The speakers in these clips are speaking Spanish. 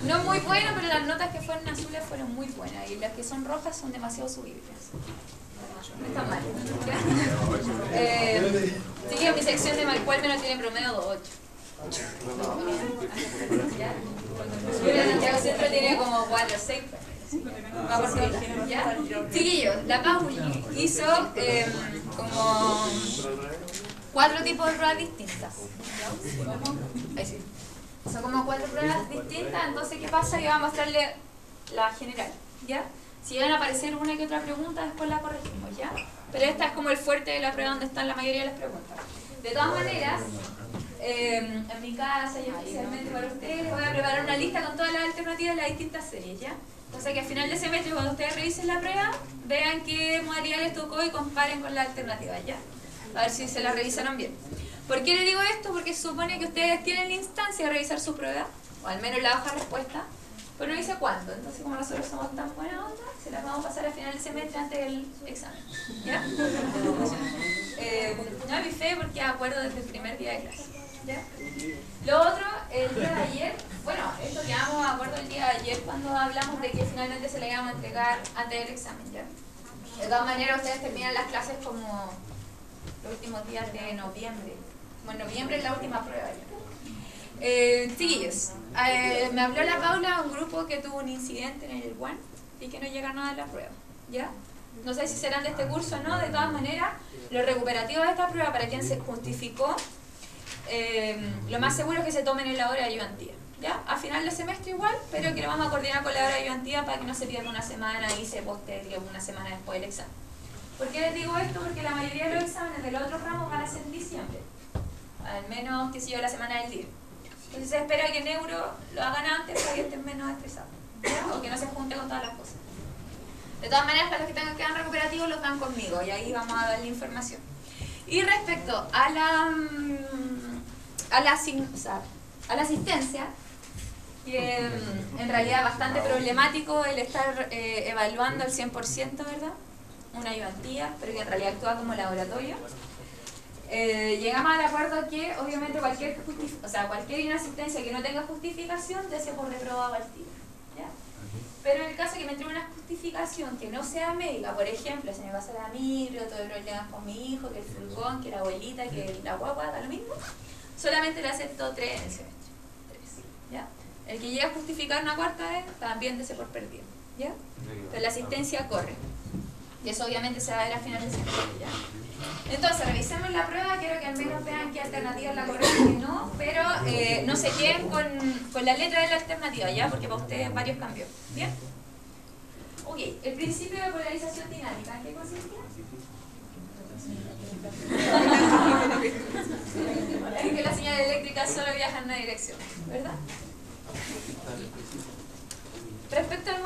No muy bueno, pero las notas que fueron azules fueron muy buenas y las que son rojas son demasiado subibles. No están mal. Sí, en mi sección de Malcual menos tiene promedio 2.8. Y en Santiago Centro tiene como 4 o 6. ¿Ya? Chiquillos, la Pauli hizo como 4 tipos de pruebas distintas. Ahí sí. Son como 4 pruebas distintas, entonces ¿qué pasa? Yo voy a mostrarle la general, ¿ya? Si van a aparecer una que otra pregunta, después la corregimos, ¿ya? Pero esta es como el fuerte de la prueba donde están la mayoría de las preguntas. De todas maneras, en mi casa y especialmente para ustedes, les voy a preparar una lista con todas las alternativas de las distintas series, ¿ya? O sea que al final de semestre, cuando ustedes revisen la prueba, vean qué modalidad les tocó y comparen con las alternativas, ¿ya? A ver si se la revisaron bien. ¿Por qué les digo esto? Porque se supone que ustedes tienen la instancia de revisar su prueba, o al menos la hoja de respuesta, pero no dice cuándo. Entonces, como nosotros somos tan buena onda, se las vamos a pasar al final del semestre antes del examen. ¿Ya? No mi fe porque acuerdo desde el primer día de clase. ¿Ya? Lo otro, el día de ayer, bueno, esto quedamos de acuerdo el día de ayer cuando hablamos de que finalmente se le íbamos a entregar antes del examen. ¿Ya? De todas maneras, ustedes terminan las clases como los últimos días de noviembre. Bueno, noviembre es la última prueba ya. Chiquillos, me habló la Paula, un grupo que tuvo un incidente en el One y que no llegaron a dar la prueba, ¿ya? No sé si serán de este curso o no, de todas maneras, lo recuperativo de esta prueba para quien se justificó, lo más seguro es que se tomen en la hora de ayudantía, ¿ya? A final de semestre igual, pero que lo vamos a coordinar con la hora de ayudantía para que no se pierda una semana y se postergue una semana después del examen. ¿Por qué les digo esto? Porque la mayoría de los exámenes de los otros ramos van a ser en diciembre. Al menos, qué sé yo, la semana del día. Entonces se espera que Neuro lo hagan antes para que estén menos estresados, ¿ya? O que no se junte con todas las cosas. De todas maneras, para los que quedan recuperativos, los dan conmigo y ahí vamos a darle información. Y respecto a la asistencia, que en realidad es bastante problemático el estar evaluando al 100%, ¿verdad? Una ayudantía, pero que en realidad actúa como laboratorio. Llegamos al acuerdo que obviamente cualquier inasistencia que no tenga justificación debe ser por reprobado al tiro, ¿ya? Pero en el caso que me entregue una justificación que no sea médica, por ejemplo, si me pasa la micro, tuve problemas con mi hijo, que el furgón, que la abuelita, que la guagua, da lo mismo, solamente le acepto 3 en el semestre. 3, ¿ya? El que llegue a justificar una cuarta vez también dese por perdido, ¿ya? Pero la asistencia corre. Y eso obviamente se va a ver a final de semestre, ¿ya? Entonces, revisemos la prueba, quiero que al menos vean qué alternativa es la correcta y qué no, pero no se queden con la letra de la alternativa, ¿ya? Porque para ustedes varios cambios, ¿bien? Ok, el principio de polarización dinámica, ¿en qué consistía? Es que la señal eléctrica solo viaja en una dirección, ¿verdad? Respecto al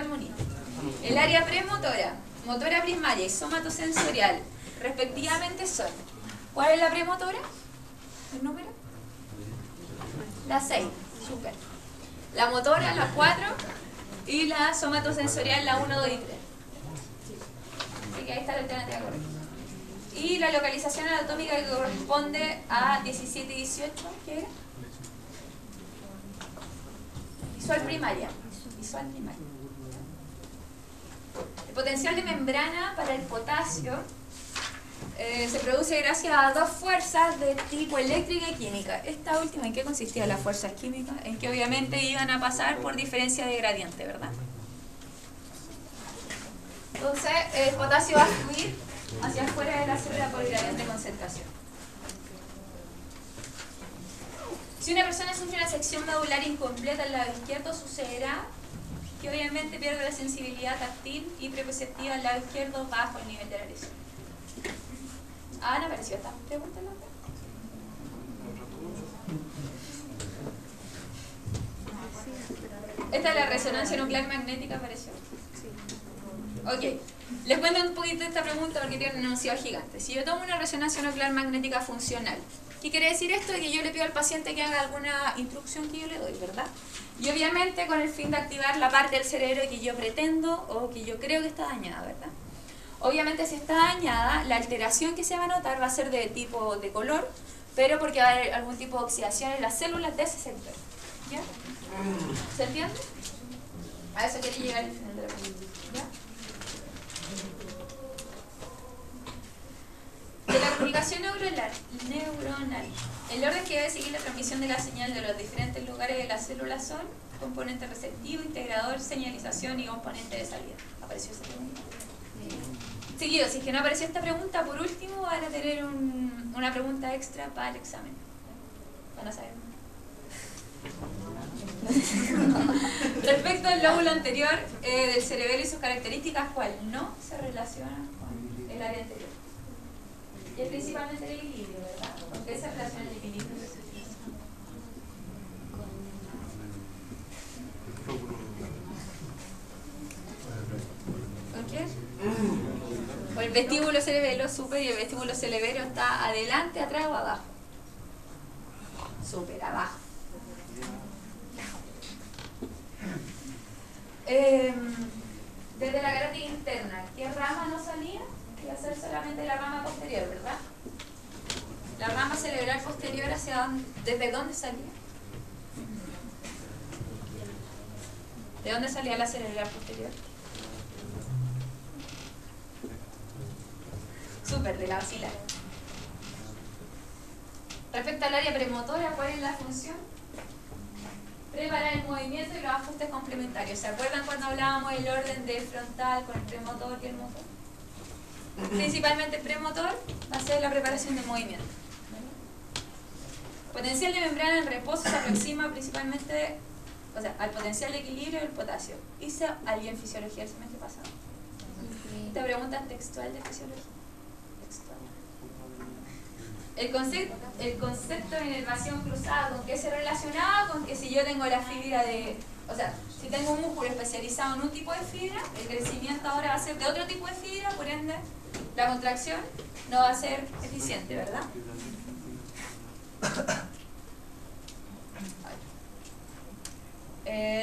monito. El área premotora, motora primaria y somatosensorial, respectivamente son. ¿Cuál es la premotora? ¿El número? La 6, súper. La motora, la 4, y la somatosensorial, la 1, 2 y 3. Así que ahí está la alternativa correcta. Y la localización anatómica que corresponde a 17 y 18, ¿qué era? Visual primaria. El potencial de membrana para el potasio se produce gracias a 2 fuerzas de tipo eléctrica y química. Esta última, ¿en qué consistía las fuerzas químicas? En que obviamente iban a pasar por diferencia de gradiente, ¿verdad? Entonces, el potasio va a fluir hacia afuera de la célula por gradiente de concentración. Si una persona sufre una sección medular incompleta al lado izquierdo, sucederá que obviamente pierde la sensibilidad táctil y preperceptiva al lado izquierdo bajo el nivel de la lesión. ¿Han aparecido estas preguntas? Esta es la resonancia nuclear magnética, apareció. Ok, les cuento un poquito de esta pregunta porque tiene una enunciado gigante. Si yo tomo una resonancia nuclear magnética funcional, ¿qué quiere decir esto? Que yo le pido al paciente que haga alguna instrucción que yo le doy, ¿verdad? Y obviamente con el fin de activar la parte del cerebro que yo pretendo o que yo creo que está dañada, ¿verdad? Obviamente si está dañada, la alteración que se va a notar va a ser de tipo de color, pero porque va a haber algún tipo de oxidación en las células de ese sector. ¿Ya? ¿Se entiende? A eso quería llegar al final de la pregunta. ¿Ya? De la comunicación neuronal, el orden que debe seguir la transmisión de la señal de los diferentes lugares de la célula son componente receptivo, integrador, señalización y componente de salida. ¿Apareció esa pregunta? Seguido, si es que no apareció esta pregunta, por último van a tener una pregunta extra para el examen. Van a saber. Respecto al lóbulo anterior del cerebelo y sus características, ¿cuál no se relaciona con el área anterior? Y es principalmente el equilibrio, ¿verdad? ¿Con qué se relaciona el equilibrio? ¿Con qué? Con el vestíbulo cerebelo súper, y el vestíbulo cerebelo está adelante, atrás o abajo. Súper, abajo. Desde la carótida interna, ¿qué rama no salía? Iba a ser solamente la rama posterior, ¿verdad? La rama cerebral posterior, ¿desde dónde salía? ¿De dónde salía la cerebral posterior? Súper, de la axilar. Respecto al área premotora, ¿cuál es la función? Preparar el movimiento y los ajustes complementarios. ¿Se acuerdan cuando hablábamos del orden del frontal con el premotor y el motor? Principalmente el premotor va a ser la preparación del movimiento. Potencial de membrana en reposo se aproxima principalmente, o sea, al potencial de equilibrio del potasio. ¿Hice alguien fisiología el semestre pasado? Esta pregunta es textual de fisiología. El concepto de inervación cruzada, ¿con qué se relacionaba? Con que si yo tengo la fibra de... O sea, si tengo un músculo especializado en un tipo de fibra, el crecimiento ahora va a ser de otro tipo de fibra, por ende, la contracción no va a ser eficiente, ¿verdad?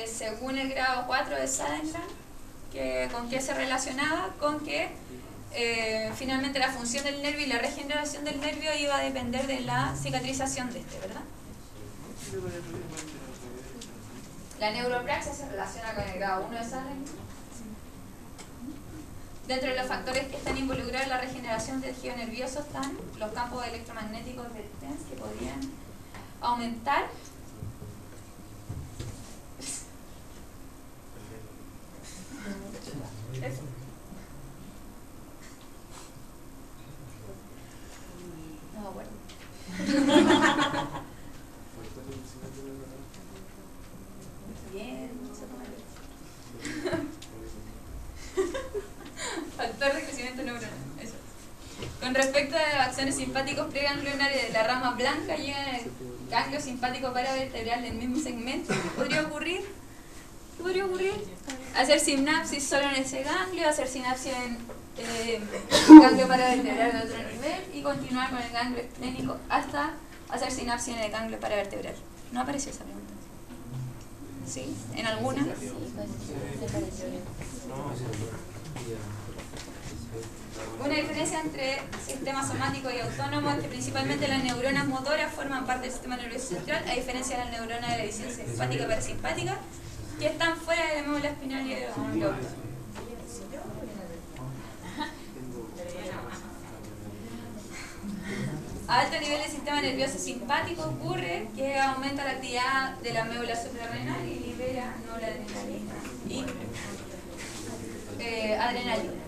Según el grado 4 de Sandengren, ¿con qué se relacionaba? Con que finalmente la función del nervio y la regeneración del nervio iba a depender de la cicatrización de este, ¿verdad? La neuropraxia se relaciona con el grado 1 de Sandengren. Dentro de los factores que están involucrados en la regeneración del tejido nervioso están los campos electromagnéticos de TENS que podrían aumentar eso. No, bueno. Bien, factor de crecimiento neuronal. Eso. Con respecto a las acciones simpáticos preganglionares de la rama blanca, llega el ganglio simpático paravertebral del mismo segmento. ¿Qué podría ocurrir? ¿Qué podría ocurrir? Hacer sinapsis solo en ese ganglio, hacer sinapsis en ganglio paravertebral de otro nivel y continuar con el ganglio esplénico hasta hacer sinapsis en el ganglio paravertebral. ¿No apareció esa pregunta? ¿Sí? ¿En alguna? Una diferencia entre sistema somático y autónomo es que principalmente las neuronas motoras forman parte del sistema nervioso central, a diferencia de las neuronas de la división simpática y parasimpática, que están fuera de la médula espinal y de los glóbulos. A alto nivel del sistema nervioso simpático ocurre que aumenta la actividad de la médula suprarrenal y libera noradrenalina y adrenalina.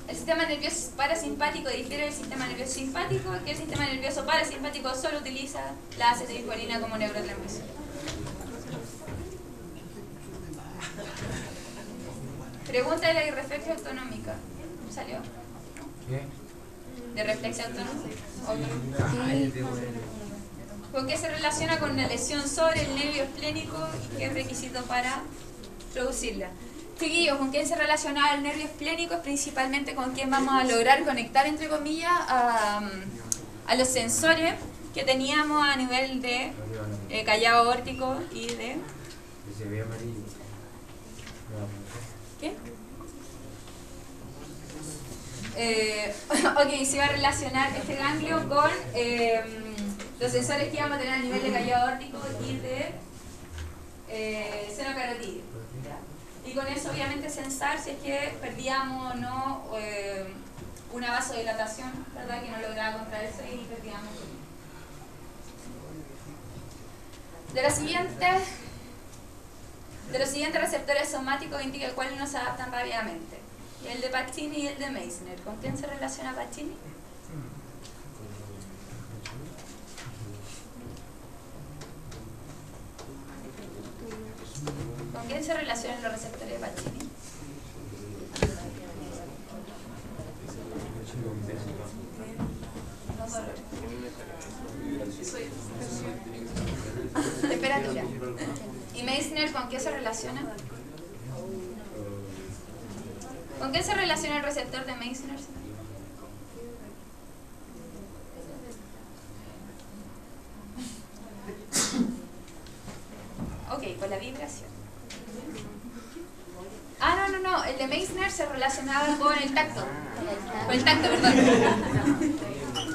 El sistema nervioso parasimpático difiere del sistema nervioso simpático, que el sistema nervioso parasimpático solo utiliza la acetilcolina como neurotransmisor. Pregunta de la irreflexia autonómica. ¿Salió? ¿Qué? ¿De reflexia autonómica? ¿Con qué se relaciona con una lesión sobre el nervio esplénico y qué es requisito para producirla? Chiquillos, ¿con quién se relaciona el nervio esplénico? Es principalmente con quién vamos a lograr conectar, entre comillas, a los sensores que teníamos a nivel de callado órtico y de... Se ve amarillo. ¿Qué? Ok, se va a relacionar este ganglio con los sensores que íbamos a tener a nivel de caído aórtico y de seno carotídeo. Y con eso obviamente censar si es que perdíamos o no una vasodilatación, ¿verdad? Que no lograba contraerse y perdíamos. De los siguientes receptores somáticos indica cuáles no se adaptan rápidamente. El de Pacini y el de Meissner. ¿Con quién se relaciona Pacini? ¿Con quién se relacionan los receptores de Pacini? Los dolores. Temperatura. ¿Y Meissner con qué se relaciona? ¿Con qué se relaciona el receptor de Meissner? Ok, con la vibración. Ah, no, el de Meissner se relacionaba con el tacto. Con el tacto, perdón.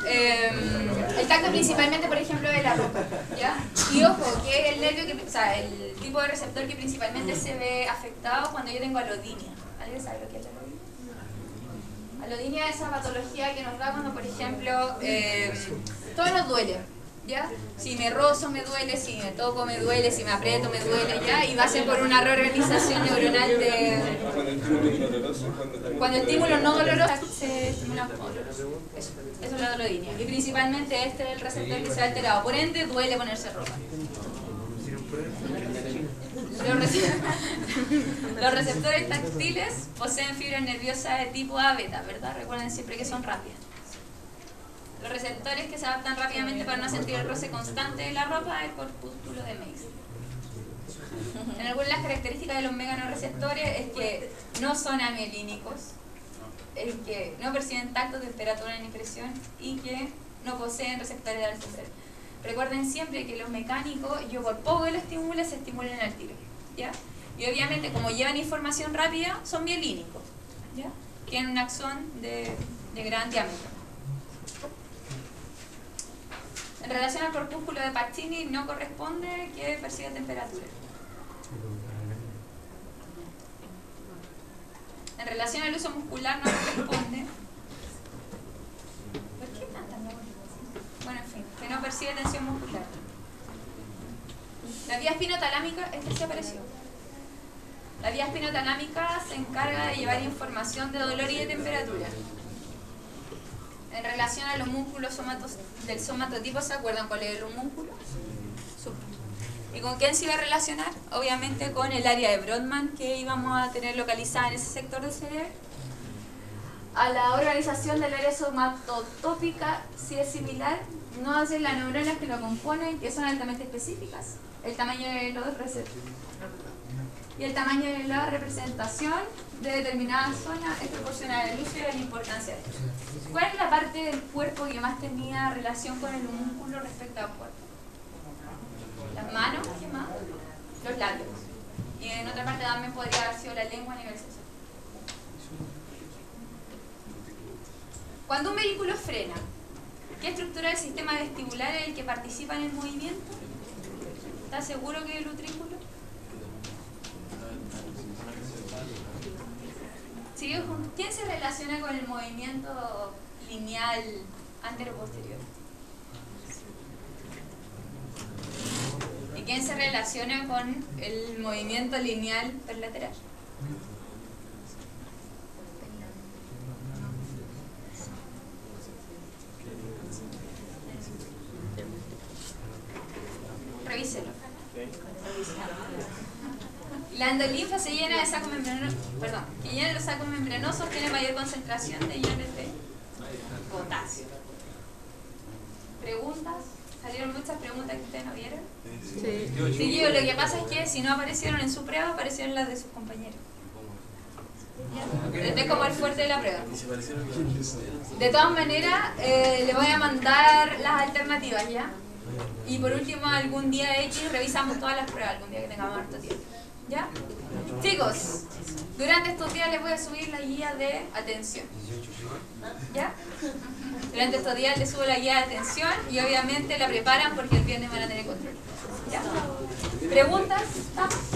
El tacto principalmente, por ejemplo, de la ropa, ¿ya? Y ojo, que es el nervio que, o sea, el tipo de receptor que principalmente se ve afectado cuando yo tengo alodinia. ¿Alguien sabe lo que es la alodinia? Alodinia es esa patología que nos da cuando, por ejemplo, todo nos duele, ¿ya? Si me rozo me duele, si me toco me duele, si me aprieto me duele, ¿ya? Y va a ser por una reorganización neuronal de... Cuando el estímulo no doloroso se estimula como doloroso. Eso es la alodinia. Y principalmente este es el receptor que se ha alterado. Por ende, duele ponerse ropa. Los receptores táctiles poseen fibras nerviosas de tipo A beta, ¿verdad? Recuerden siempre que son rápidas. Los receptores que se adaptan rápidamente para no sentir el roce constante de la ropa, el corpúsculo de Meissner. En algunas de las características de los meganorreceptores es que no son amielínicos, es que no perciben tacto, temperatura ni presión y que no poseen receptores de alto umbral. Recuerden siempre que los mecánicos, yo por poco que los estimule, se estimulan al tiro, ¿ya? Y obviamente como llevan información rápida, son mielínicos, ¿ya? Tienen un axón de gran diámetro. En relación al corpúsculo de Pacini no corresponde que perciba temperatura. En relación al uso muscular no corresponde. ¿Por qué tanta no? Bueno, en fin, que no percibe tensión muscular. La vía espinotalámica, esta se apareció. La vía espinotalámica se encarga de llevar información de dolor y de temperatura. En relación a los músculos del somatotipo, ¿se acuerdan cuál es el músculo? ¿Y con quién se iba a relacionar? Obviamente con el área de Brodmann que íbamos a tener localizada en ese sector del cerebro. A la organización del área somatotópica sí es similar, no hace las neuronas que lo componen, que son altamente específicas. El tamaño de los receptores y el tamaño de la representación de determinada zona es proporcional al uso y a la importancia de esto. ¿Cuál es la parte del cuerpo que más tenía relación con el homúnculo respecto al cuerpo? Las manos, ¿qué más? Los labios. Y en otra parte también podría haber sido la lengua a nivel sexual. Cuando un vehículo frena, ¿qué estructura del sistema vestibular es el que participa en el movimiento? ¿Estás seguro que es el utrículo? Sí, ¿quién se relaciona con el movimiento lineal antero-posterior? ¿Y quién se relaciona con el movimiento lineal perlateral? Revíselo. La endolinfa se llena de sacos membranosos, que llena los sacos membranosos, tiene mayor concentración de iones de potasio. ¿Preguntas? ¿Salieron muchas preguntas que ustedes no vieron? Sí. Sí, lo que pasa es que si no aparecieron en su prueba, aparecieron las de sus compañeros. Este es como el fuerte de la prueba. De todas maneras, le voy a mandar las alternativas, ¿ya? Y por último, algún día X revisamos todas las pruebas, algún día que tengamos harto tiempo. ¿Ya? Chicos, Durante estos días les voy a subir la guía de atención. 18 primero. ¿Ya? Durante estos días les subo la guía de atención y obviamente la preparan porque el viernes van a tener control. ¿Ya? ¿Preguntas? ¿Estamos?